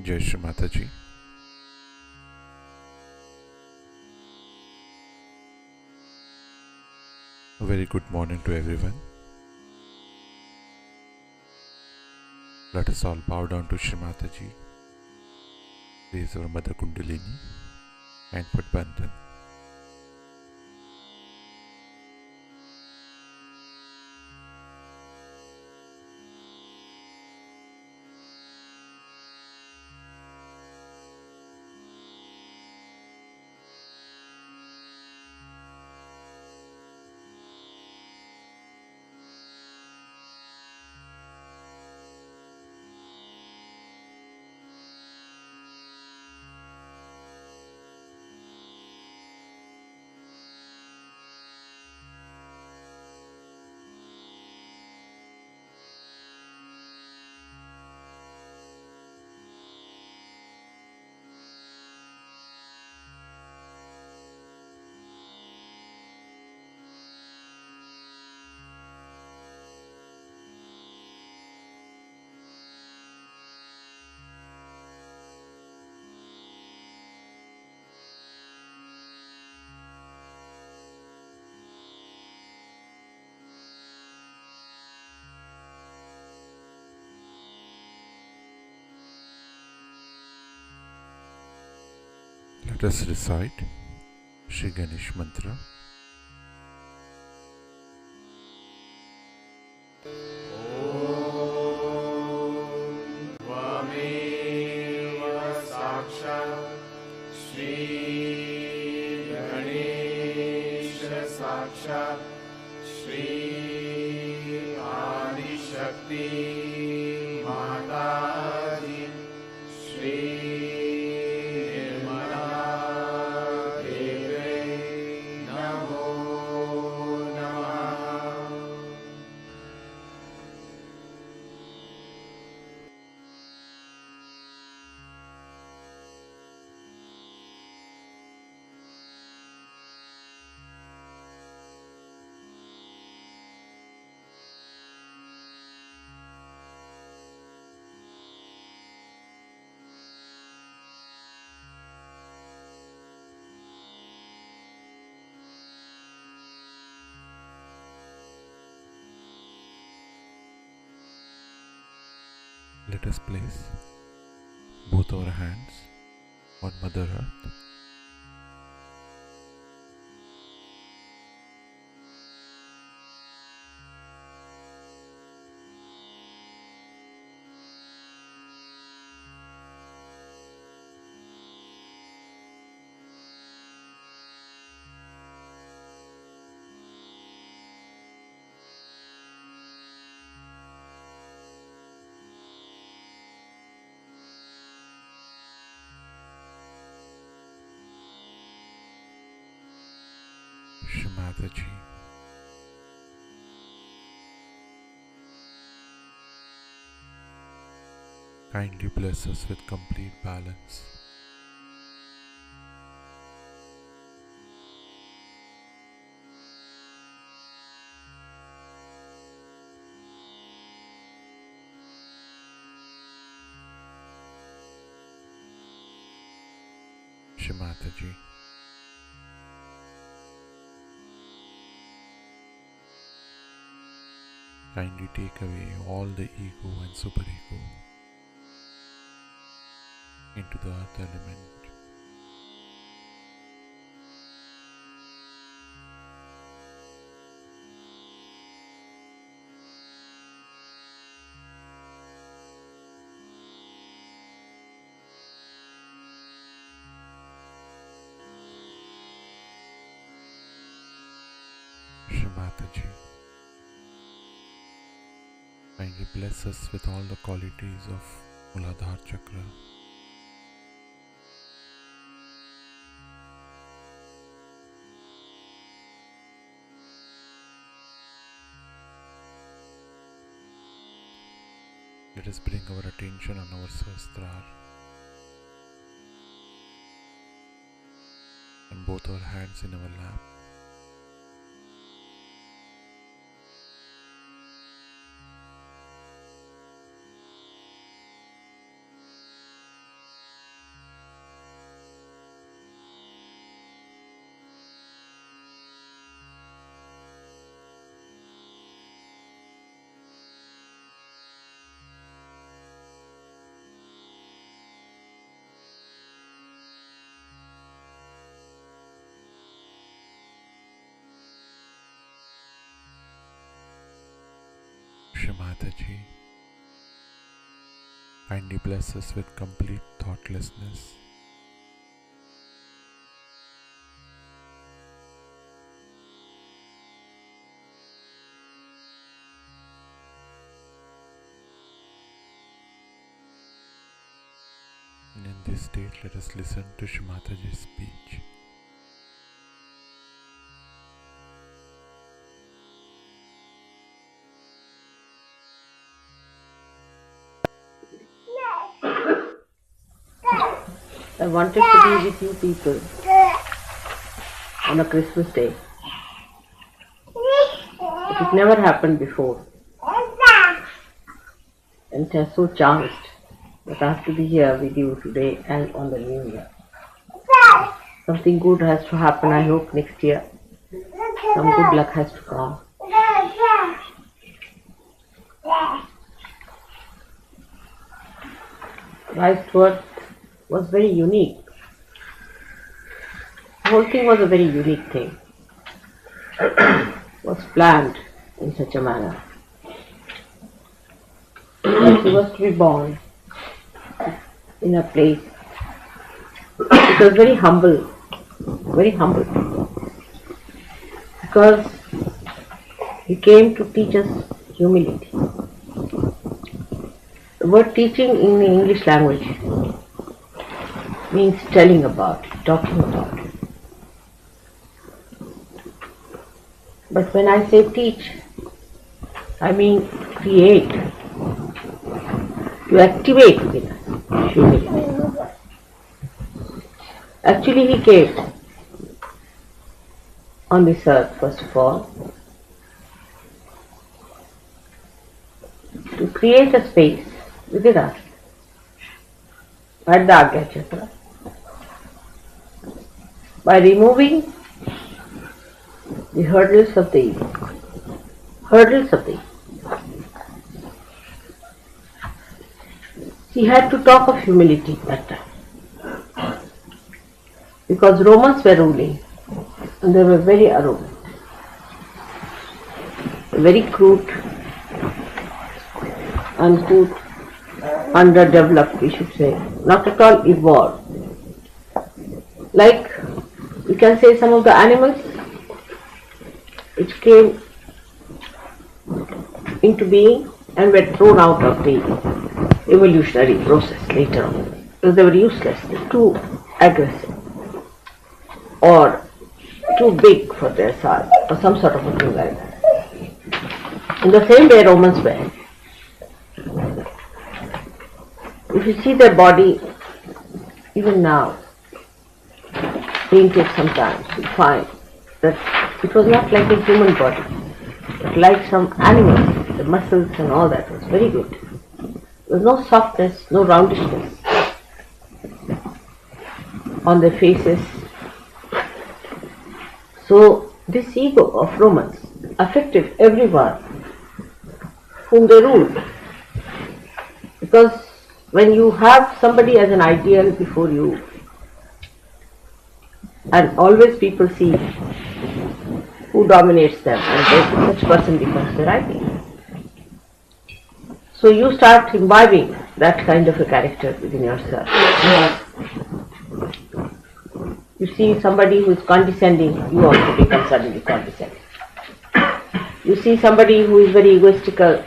Jai Shri Mataji. A very good morning to everyone. Let us all bow down to Shri Mataji, raise our Mother Kundalini and foot bandhan. Let us recite Shri Ganesh Mantra. साक्षात् श्री आदिशक्ति माताजी श्री निर्मला देवे नमो नमः। Let us place both our hands on Mother Earth. Shri Mataji, kindly bless us with complete balance. Shri Mataji, kindly take away all the ego and superego into the earth element. Shri Mataji, kindly bless us with all the qualities of Muladhara Chakra. Let us bring our attention on our Sahasrara and both our hands in our lap. Mataji. Kindly bless us with complete thoughtlessness. And in this state, let us listen to Shrimataji's speech. I wanted to be with you people on a Christmas day. It never happened before. And I'm so chanced that I have to be here with you today and on the new year. Something good has to happen, I hope, next year. Some good luck has to come. Life's work was very unique. The whole thing was a very unique thing. Was planned in such a manner. He was to be born in a place. It was very humble, because he came to teach us humility. The word teaching in the English language means telling about, talking about. But when I say teach, I mean create, to activate within us humility. Actually, he came on this earth, first of all, to create a space within us, at the Agya Chakra, by removing the hurdles of the ego. He had to talk of humility that time, because Romans were ruling and they were very arrogant, very crude, uncouth, underdeveloped, we should say, not at all evolved. Like we can say some of the animals which came into being and were thrown out of the evolutionary process later on because they were useless, too aggressive or too big for their size or some sort of a thing like that. In the same way Romans were. If you see their body even now, painted sometimes, you find that it was not like a human body, but like some animal. The muscles and all that was very good. There was no softness, no roundishness on their faces. So this ego of Romans affected everyone whom they ruled. Because when you have somebody as an ideal before you, and always people see who dominates them, and such person becomes their ideal. So you start imbibing that kind of a character within yourself. You see somebody who is condescending, you also become suddenly condescending. You see somebody who is very egoistical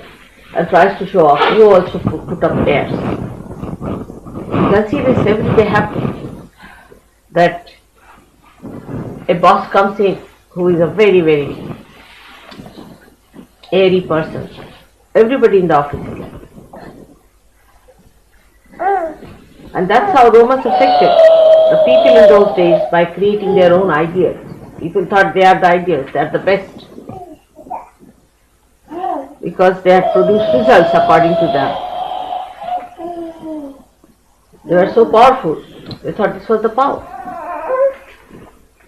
and tries to show off, you also put up airs. You can see this every day happen, that a boss comes in who is a very, very airy person. Everybody in the office is like that. And that's how Romans affected the people in those days by creating their own ideals. People thought they are the ideals, they are the best, because they had produced results according to them. They were so powerful, they thought this was the power.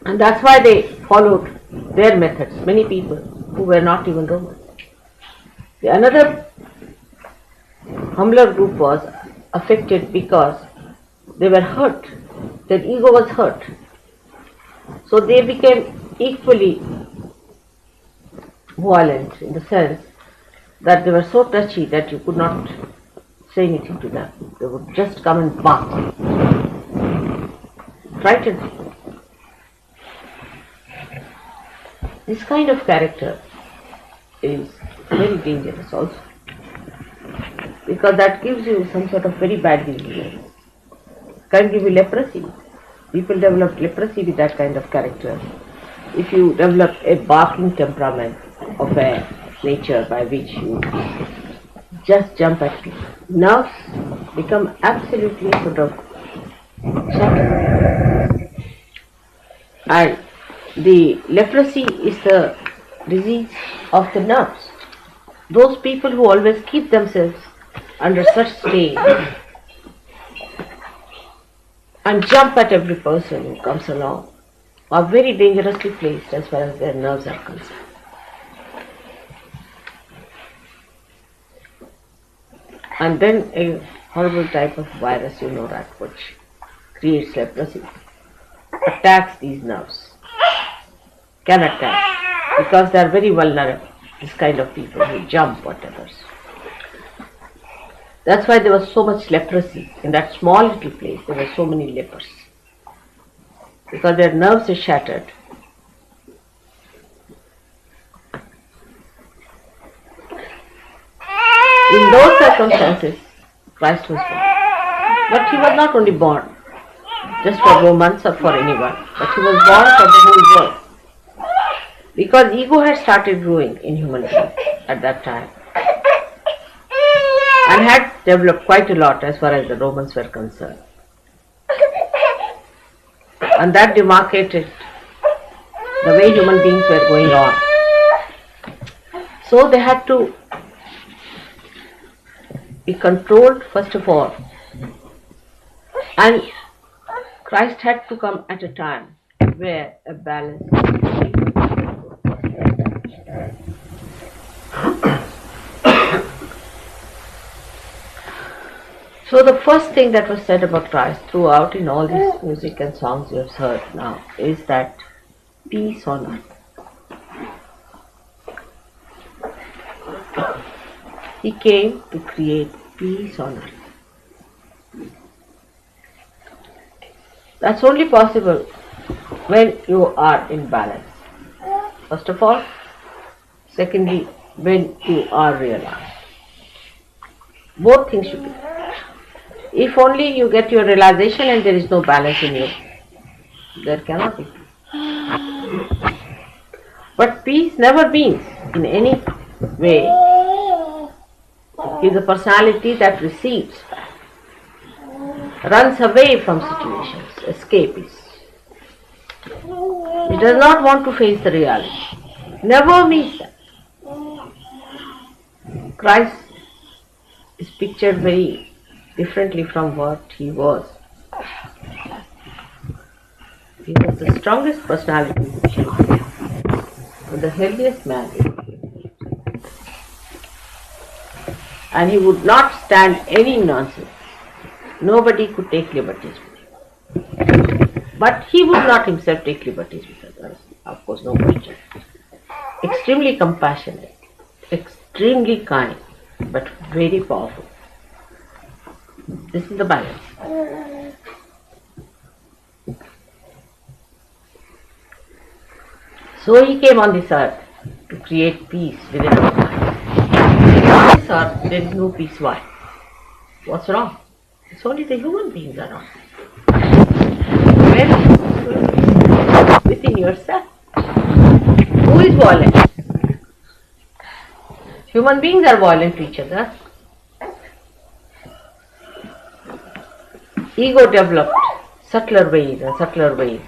And that's why they followed their methods, many people who were not even Romans. The another humbler group was affected because they were hurt, their ego was hurt. So they became equally violent in the sense that they were so touchy that you could not say anything to them. They would just come and bark. Frightened people. This kind of character is very dangerous also, because that gives you some sort of very bad disease. Can give you leprosy. People develop leprosy with that kind of character. If you develop a barking temperament of a nature by which you just jump at people, nerves become absolutely sort of shattered. And the leprosy is the disease of the nerves. Those people who always keep themselves under such strain and jump at every person who comes along are very dangerously placed as far as their nerves are concerned. And then a horrible type of virus, that which creates leprosy, attacks these nerves, can attack, because they are very vulnerable, this kind of people who jump at others. That's why there was so much leprosy. In that small little place, there were so many lepers, because their nerves are shattered. In those circumstances, Christ was born. But he was not only born just for Romans or for anyone, but he was born for the whole world. Because ego had started growing in human beings at that time, and had developed quite a lot as far as the Romans were concerned. And that demarcated the way human beings were going on. So they had to be controlled first of all, and Christ had to come at a time where a balance So the first thing that was said about Christ throughout in all these music and songs you have heard now is that peace on earth. He came to create peace on earth. That's only possible when you are in balance. First of all. Secondly, when you are realized. Both things should be. If only you get your realization and there is no balance in you, there cannot be peace. But peace never means in any way is a personality that recedes, runs away from situations, escapes. It does not want to face the reality. Never means that. Christ is pictured very differently from what he was. He was the strongest personality which he was, the healthiest man. And he would not stand any nonsense. Nobody could take liberties with him. But he would not himself take liberties with others. Of course, no question. Extremely compassionate, extremely kind, but very powerful. This is the balance. So he came on this earth to create peace within our minds. On this earth there is no peace. Why? What's wrong? It's only the human beings are wrong. Well, within yourself. Who is violent? Human beings are violent to each other. Ego developed subtler ways and subtler ways.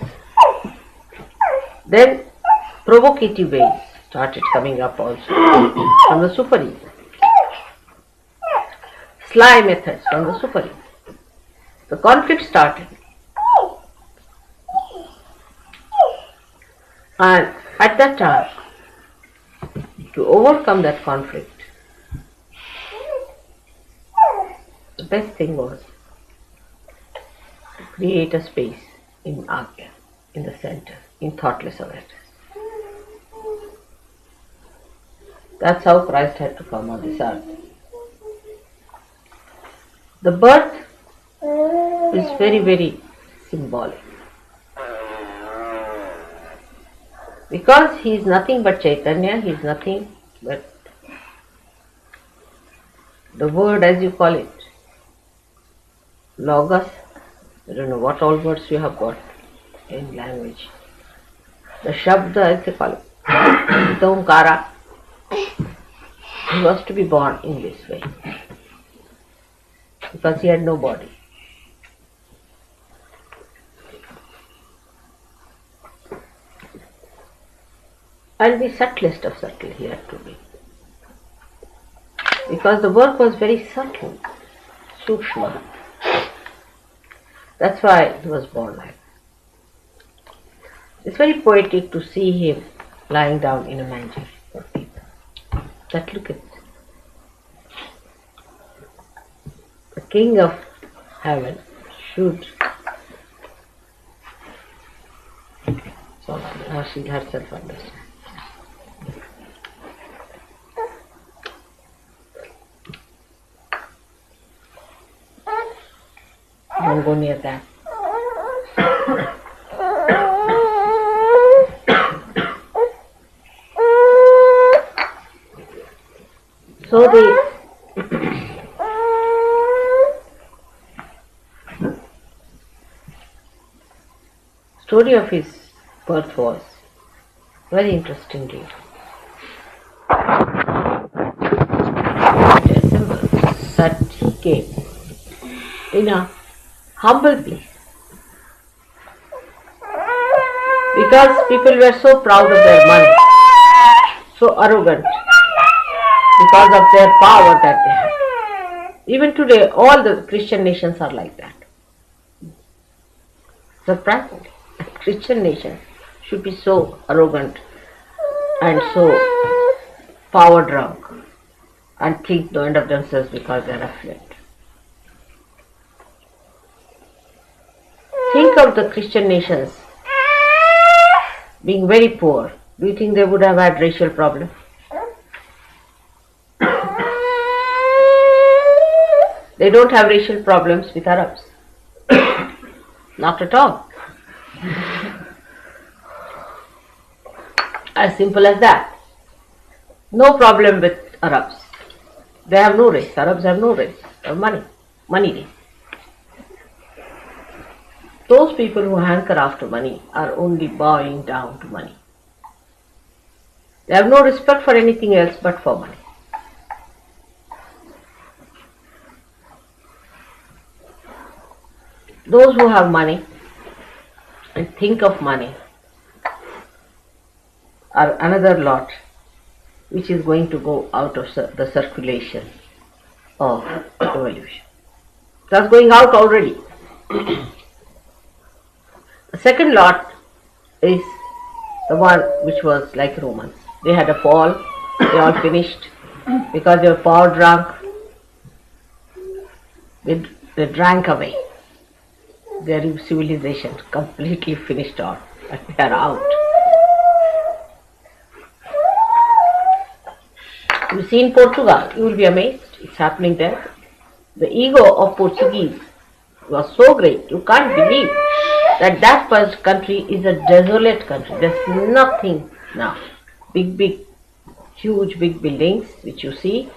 Then provocative ways started coming up also from the super-ego. Sly methods from the super-ego. The conflict started. And at that time, to overcome that conflict, the best thing was to create a space in Agya, in the center, in thoughtless awareness. That's how Christ had to come on this earth. The birth is very, very symbolic. Because he is nothing but Chaitanya, he is nothing but the word, as you call it, Logos. I don't know what all words you have got in language. The Shabda, as they call it, the Omkara. He was to be born in this way because he had no body. And the subtlest of subtle he had to be. Because the work was very subtle, Sukshma. That's why he was born like that. It's very poetic to see him lying down in a manger for people. But look at it. The king of heaven should. So now she herself understands. Don't go near that. So the story of his birth was very interesting to you. It symbols that he came in a humble place. Because people were so proud of their money, so arrogant, because of their power that they had. Even today, all the Christian nations are like that. Surprisingly, Christian nations should be so arrogant and so power drunk and think no end of themselves because they are affluent. Think of the Christian nations being very poor. Do you think they would have had racial problems? They don't have racial problems with Arabs. Not at all. As simple as that. No problem with Arabs. They have no race. Arabs have no race. They have money. Money race. Those people who hanker after money are only bowing down to money. They have no respect for anything else but for money. Those who have money and think of money are another lot which is going to go out of the circulation of evolution. That's going out already. The second lot is the one which was like Romans. They had a fall, they all finished because they were power drunk. They drank away. Their civilization completely finished off and they are out. You see in Portugal, you will be amazed, it's happening there. The ego of Portuguese was so great, you can't believe that first country is a desolate country. There's nothing now. Huge big buildings which you see,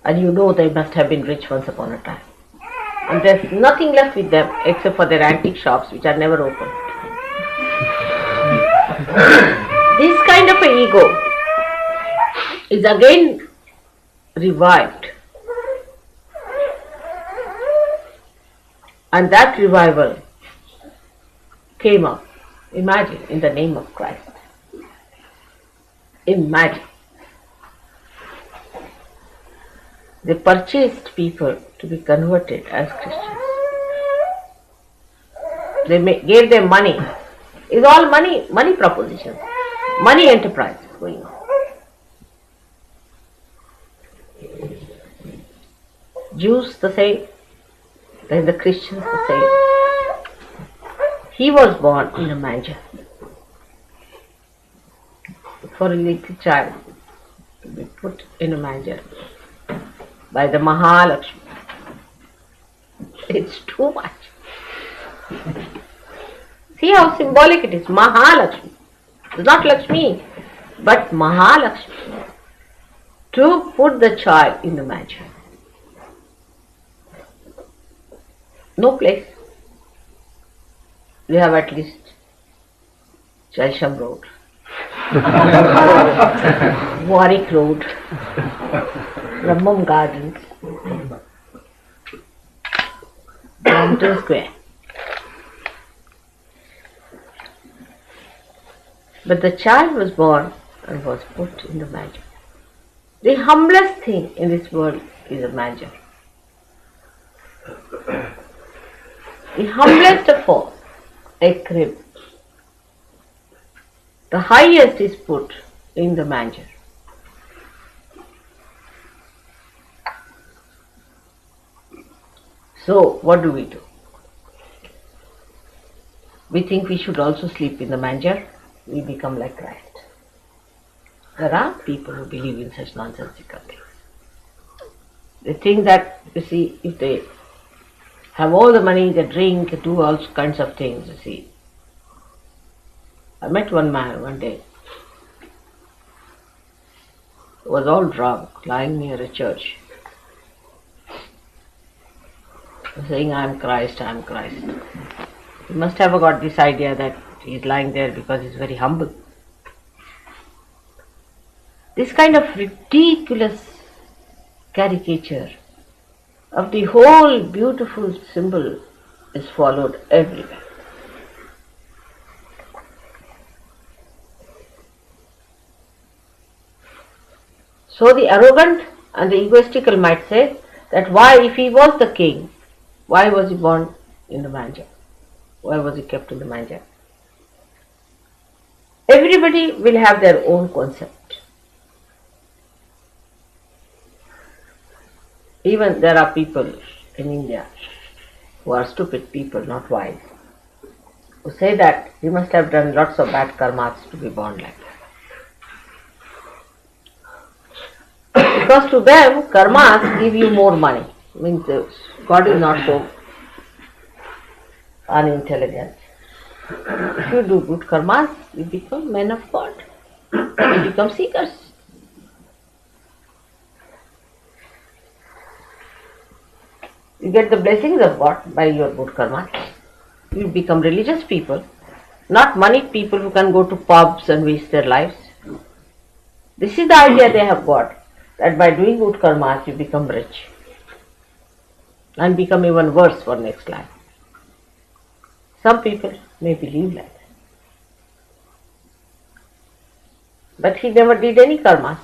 and you know they must have been rich once upon a time. And there's nothing left with them except for their antique shops which are never open. This kind of an ego is again revived. And that revival came up, imagine, in the name of Christ. Imagine. They purchased people to be converted as Christians. They gave them money. It's all money propositions, money enterprise going on. Jews the same, then the Christians the same. He was born in a manger for a little child. put in a manger by the Mahalakshmi. It's too much. See how symbolic it is. Mahalakshmi. It's not Lakshmi, but Mahalakshmi. To put the child in the manger. No place. We have at least Chelsham Road, Warwick Road, Brahmam Gardens, Brompton Square. But the child was born and was put in the manger. The humblest thing in this world is a manger. The humblest of all, a crib. The highest is put in the manger. So, what do? We think we should also sleep in the manger. We become like Christ. There are people who believe in such nonsensical things. They think that, you see, if they have all the money, they drink, do all kinds of things, you see. I met one man one day. He was all drunk, lying near a church, saying, I am Christ, I am Christ. He must have got this idea that he is lying there because he is very humble. This kind of ridiculous caricature of the whole beautiful symbol is followed everywhere. So the arrogant and the egoistical might say that why, if he was the king, why was he born in the manger? Why was he kept in the manger? Everybody will have their own concept. Even there are people in India who are stupid people, not wise, who say that he must have done lots of bad karmas to be born like that. Because to them, karmas give you more money. Means God is not so unintelligent. If you do good karmas, you become men of God. You become seekers. You get the blessings of God by your good karma. You become religious people, not moneyed people who can go to pubs and waste their lives. This is the idea they have got, that by doing good karmas you become rich and become even worse for next life. Some people may believe like that. But he never did any karmas.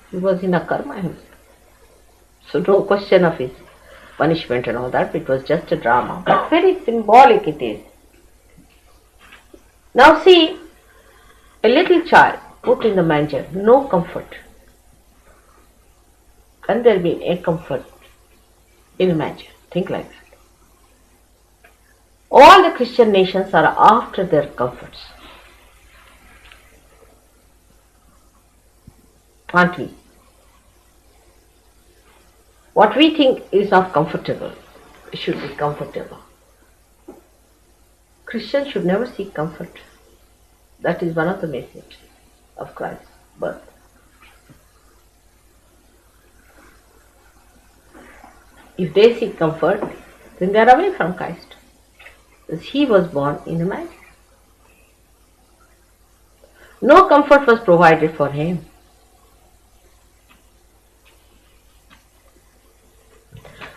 He was in a karma himself. So no question of his punishment and all that, it was just a drama. But very symbolic it is. Now see, a little child put in the manger, no comfort. Can there be a comfort in a manger? Think like that. All the Christian nations are after their comforts. Aren't we? What we think is not comfortable, it should be comfortable. Christians should never seek comfort. That is one of the messages of Christ's birth. If they seek comfort, then they are away from Christ. Because he was born in a manger. No comfort was provided for him.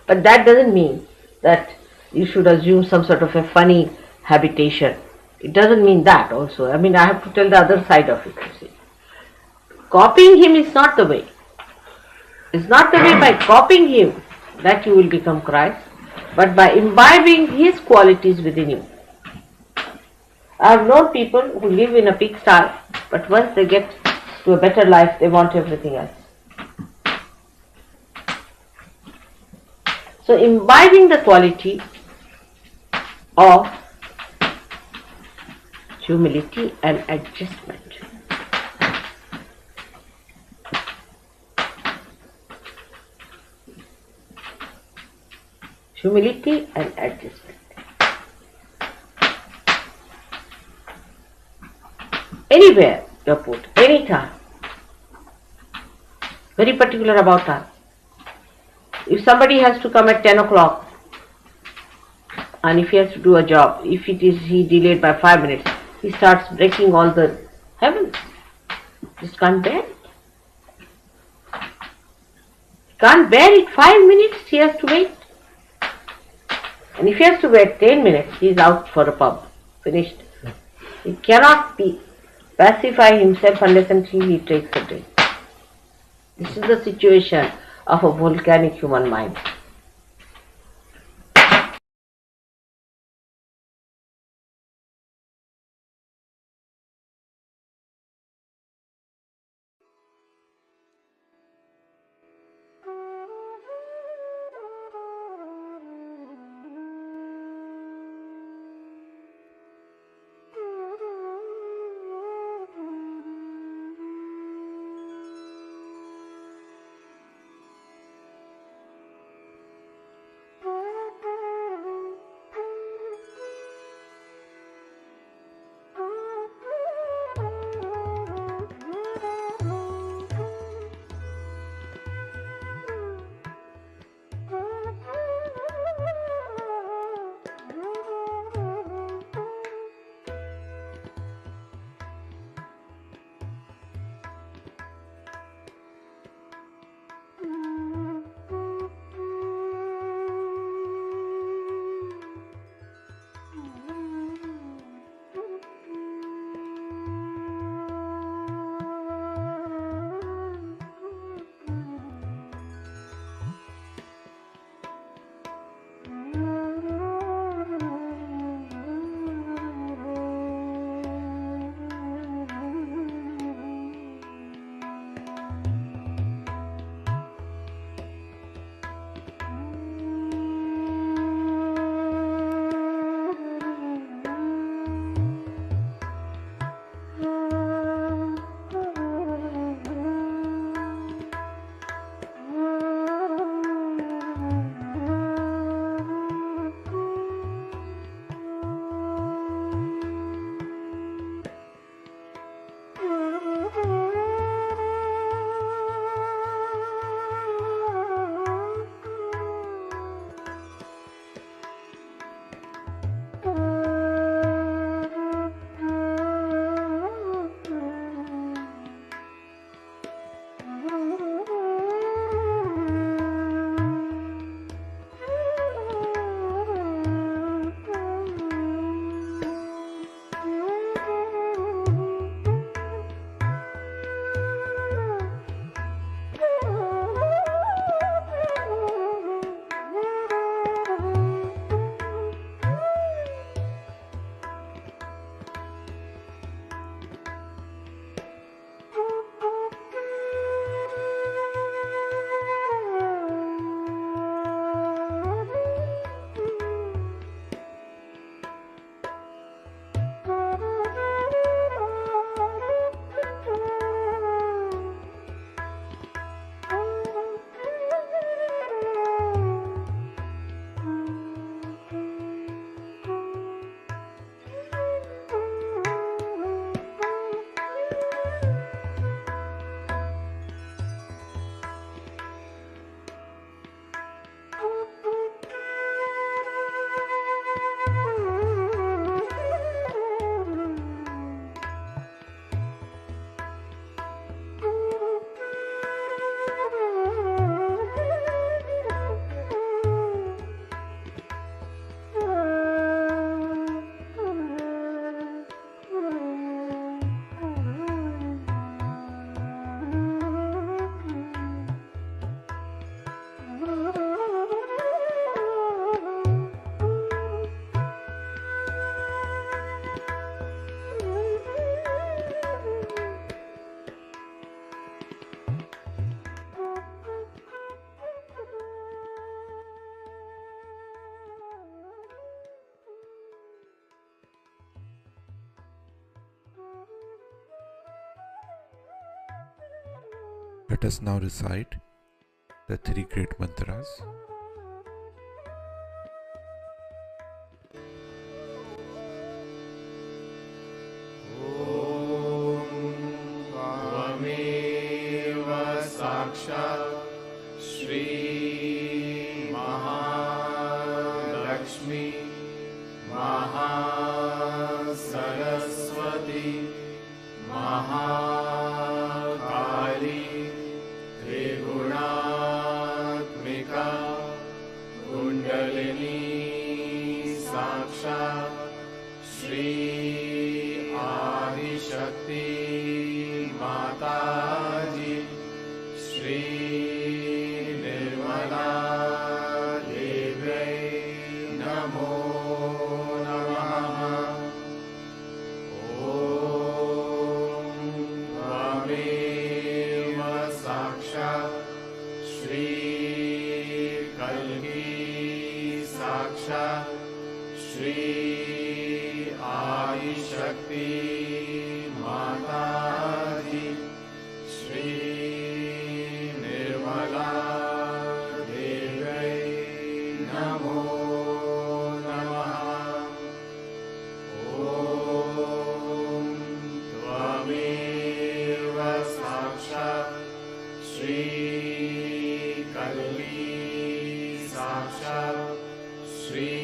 But that doesn't mean that you should assume some sort of a funny habitation. It doesn't mean that also. I mean, I have to tell the other side of it, you see. Copying him is not the way. It's not the way by copying him that you will become Christ, but by imbibing his qualities within you. I have known people who live in a pigsty, but once they get to a better life, they want everything else. So imbibing the quality of humility and adjustment. humility and adjustment. Anywhere you're put, anytime. Very particular about time. If somebody has to come at 10 o'clock and if he has to do a job, if it is he delayed by 5 minutes, he starts breaking all the heavens. Just can't bear it. Can't bear it 5 minutes, he has to wait. And if he has to wait 10 minutes, he is out for a pub. Finished. He cannot pacify himself unless until he takes a drink. This is the situation of a volcanic human mind. Let us now recite the three great mantras. Shri Mahalakshmi Mahasaraswati Mahakali Triguణಾತ್ಮಿಕಾ Kundalini Sakshat Shri Adishakti Mataji Shri Nirmala Devai Namo Namaha Om Tvameva Sakshat Shri Kalki Sakshat Shri Adishakti Mataji Shri Nirmala Devai Namo Namaha Om Tvameva Sakshat Shri Kalki Sakshat Shri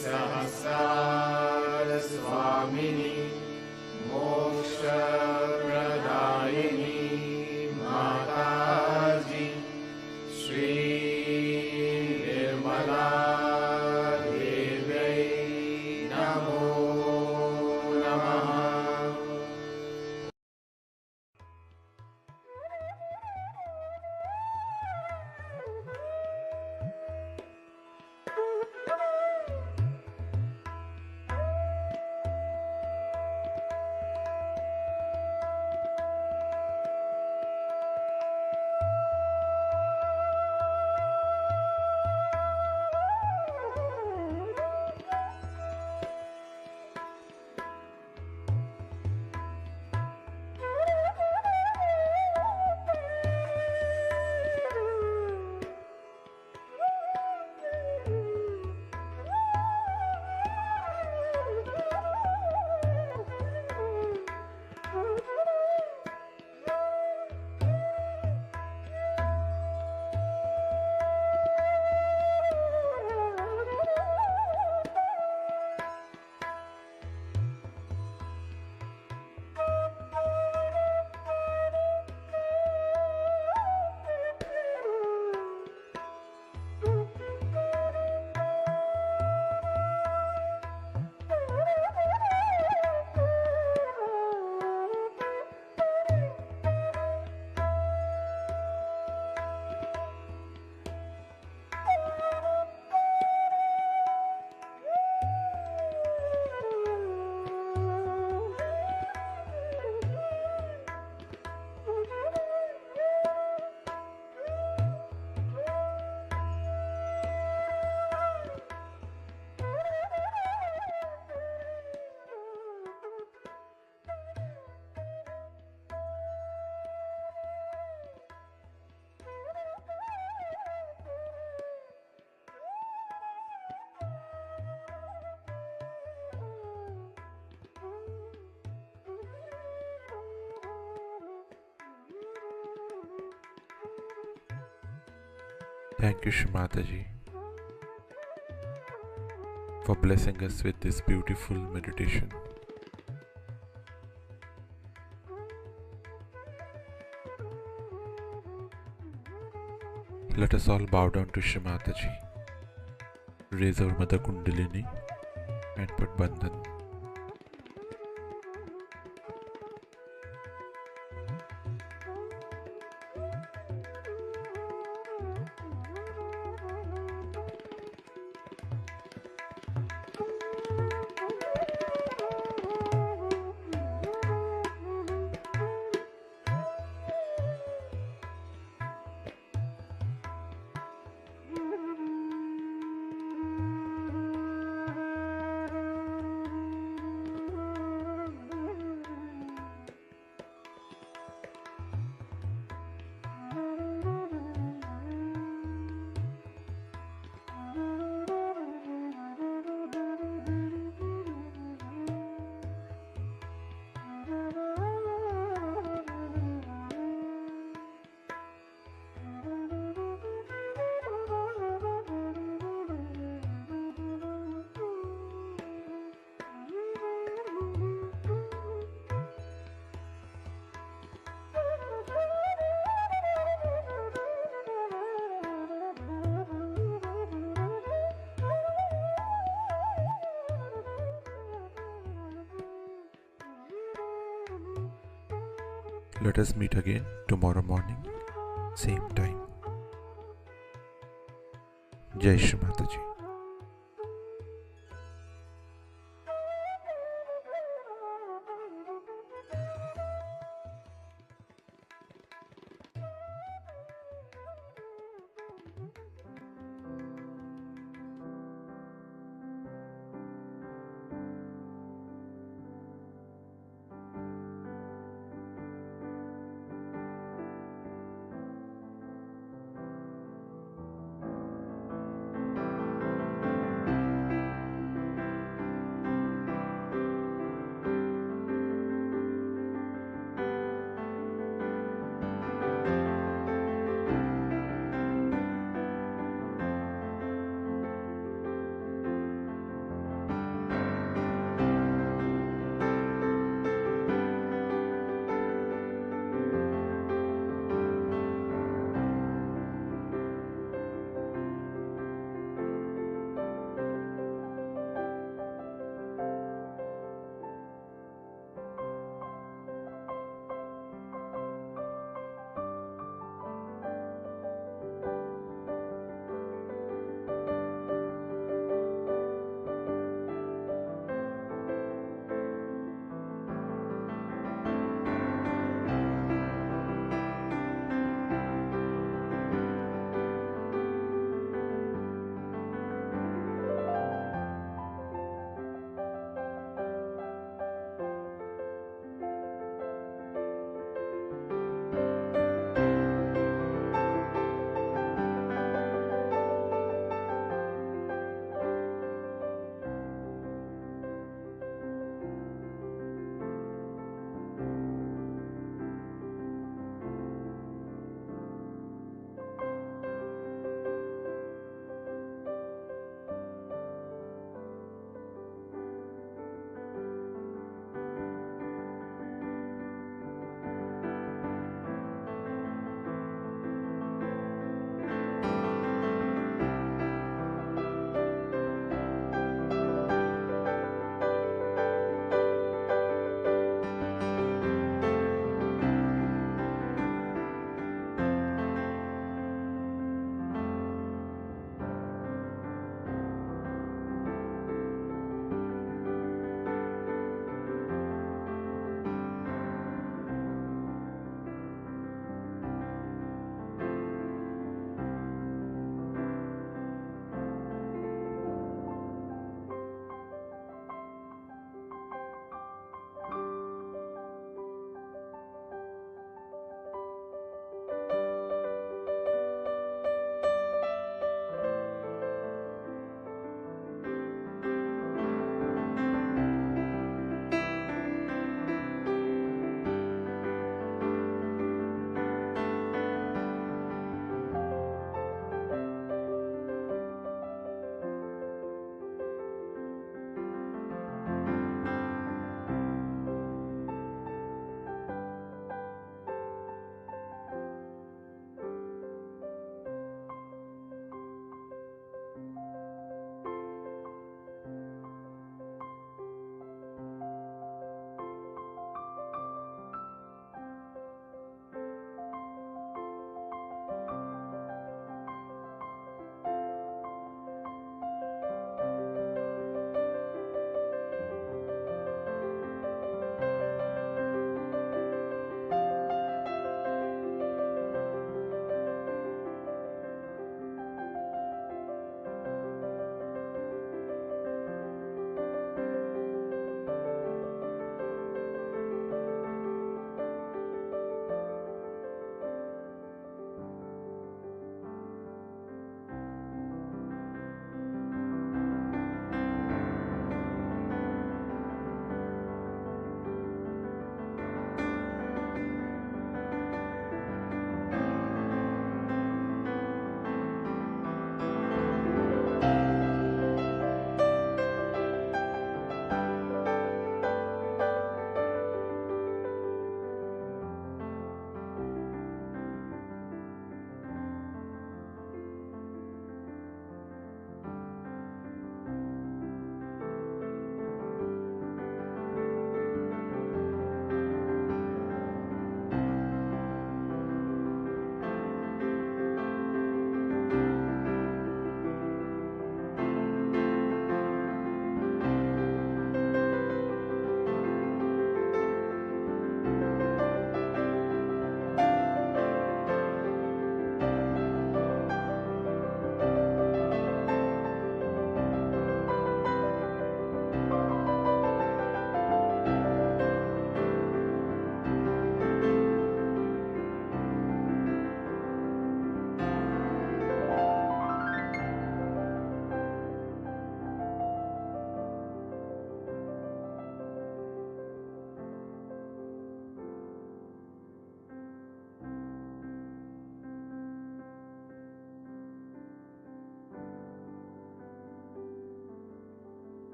Sahasrara Swamini Moksha Pradayini Mataji Shri Nirmala Devai Namo Namaha Thank you, Shri Mataji, for blessing us with this beautiful meditation. Let us all bow down to Shri Mataji, raise our Mother Kundalini and put Bandhan. Let us meet again tomorrow morning, same time. Jai Shri Mataji.